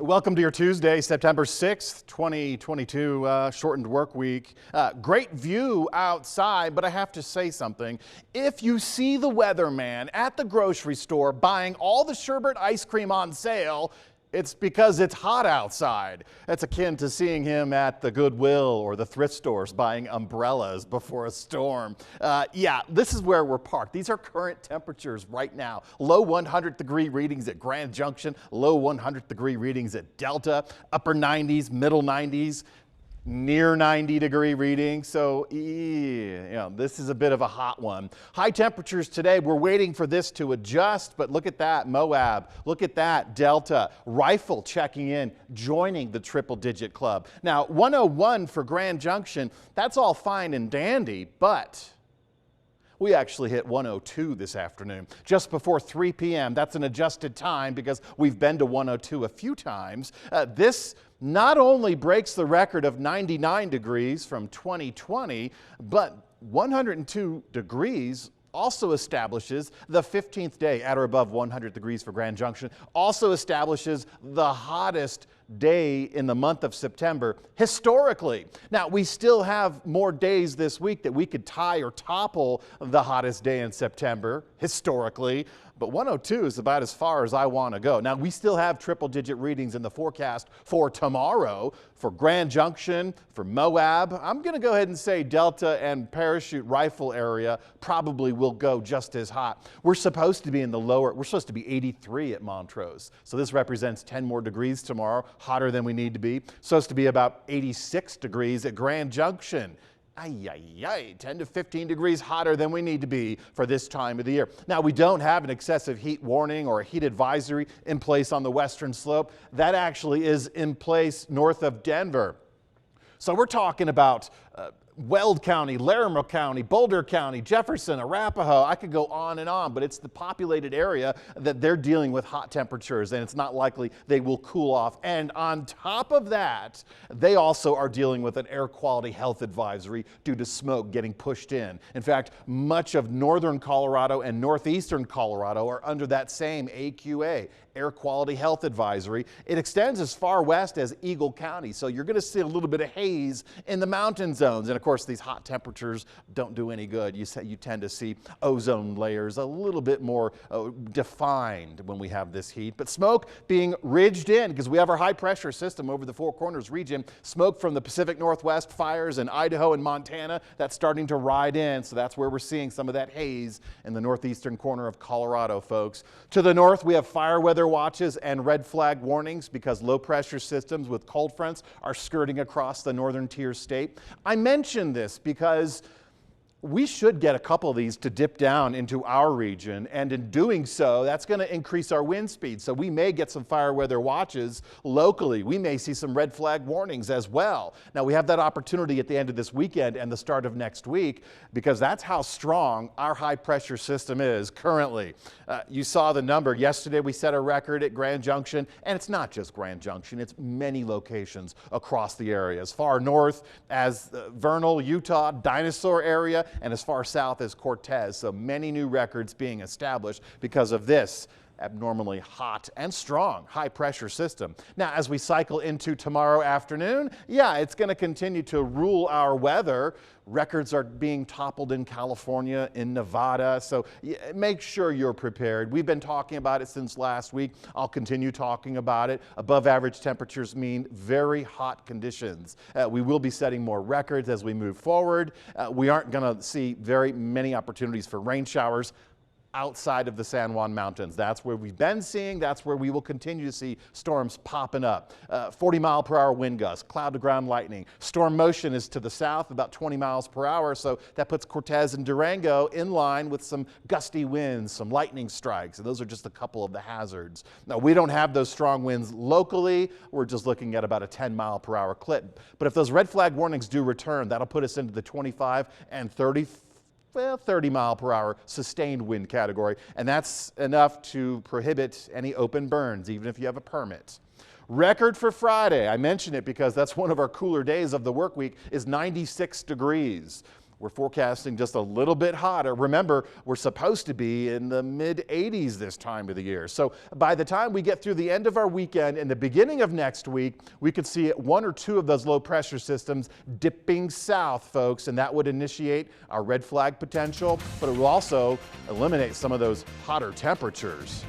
Welcome to your Tuesday, September 6th, 2022, shortened work week. Great view outside, but I have to say something. If you see the weatherman at the grocery store buying all the sherbet ice cream on sale, it's because it's hot outside. That's akin to seeing him at the Goodwill or the thrift stores buying umbrellas before a storm. Yeah, this is where we're parked. These are current temperatures right now. Low 100-degree readings at Grand Junction, low 100-degree readings at Delta, upper 90s, middle 90s. Near 90-degree reading, so this is a bit of a hot one. High temperatures today, we're waiting for this to adjust, but look at that, Moab, look at that, Delta, Rifle checking in, joining the triple-digit club. Now, 101 for Grand Junction, that's all fine and dandy, but we actually hit 102 this afternoon, just before 3 p.m. That's an adjusted time because we've been to 102 a few times. This not only breaks the record of 99 degrees from 2020, but 102 degrees also establishes the 15th day at or above 100 degrees for Grand Junction, also establishes the hottest day in the month of September historically. Now, we still have more days this week that we could tie or topple the hottest day in September historically, but 102 is about as far as I want to go. Now, we still have triple-digit readings in the forecast for tomorrow, for Grand Junction, for Moab. I'm going to go ahead and say Delta and Parachute Rifle area probably will go just as hot. We're supposed to be in the lower, we're supposed to be 83 at Montrose. So this represents 10 more degrees tomorrow, hotter than we need to be. Supposed to be about 86 degrees at Grand Junction. 10 to 15 degrees hotter than we need to be for this time of the year. Now, we don't have an excessive heat warning or a heat advisory in place on the western slope. That actually is in place north of Denver. So we're talking about Weld County, Larimer County, Boulder County, Jefferson, Arapahoe. I could go on and on, but it's the populated area that they're dealing with hot temperatures, and it's not likely they will cool off. And on top of that, they also are dealing with an air quality health advisory due to smoke getting pushed in. In fact, much of northern Colorado and northeastern Colorado are under that same AQA, air quality health advisory. It extends as far west as Eagle County, so you're going to see a little bit of haze in the mountain zones. And of course, these hot temperatures don't do any good. You tend to see ozone layers a little bit more defined when we have this heat. But smoke being ridged in because we have our high pressure system over the Four Corners region. Smoke from the Pacific Northwest fires in Idaho and Montana, that's starting to ride in. So that's where we're seeing some of that haze in the northeastern corner of Colorado, folks. To the north, we have fire weather watches and red flag warnings because low pressure systems with cold fronts are skirting across the northern tier state. I mentioned this because we should get a couple of these to dip down into our region, and in doing so, that's going to increase our wind speed. So we may get some fire weather watches locally. We may see some red flag warnings as well. Now, we have that opportunity at the end of this weekend and the start of next week because that's how strong our high pressure system is currently. You saw the number. Yesterday, we set a record at Grand Junction, and it's not just Grand Junction. It's many locations across the area, as far north as Vernal, Utah, Dinosaur area, and as far south as Cortez. So many new records being established because of this abnormally hot and strong high pressure system. Now, as we cycle into tomorrow afternoon, yeah, it's going to continue to rule our weather. Records are being toppled in California, in Nevada, so make sure you're prepared. We've been talking about it since last week. I'll continue talking about it. Above average temperatures mean very hot conditions. We will be setting more records as we move forward. We aren't going to see very many opportunities for rain showers outside of the San Juan Mountains. That's where we've been seeing, that's where we will continue to see storms popping up. 40-mile-per-hour wind gusts, cloud-to-ground lightning. Storm motion is to the south, about 20 miles per hour, so that puts Cortez and Durango in line with some gusty winds, some lightning strikes, and those are just a couple of the hazards. Now, we don't have those strong winds locally. We're just looking at about a 10-mile-per-hour clip. But if those red flag warnings do return, that'll put us into the 25 and 30-mile-per-hour sustained wind category, and that's enough to prohibit any open burns, even if you have a permit. Record for Friday, I mention it because that's one of our cooler days of the work week, is 96 degrees. We're forecasting just a little bit hotter. Remember, we're supposed to be in the mid-80s this time of the year. So by the time we get through the end of our weekend and the beginning of next week, we could see one or two of those low pressure systems dipping south, folks, and that would initiate our red flag potential, but it will also eliminate some of those hotter temperatures.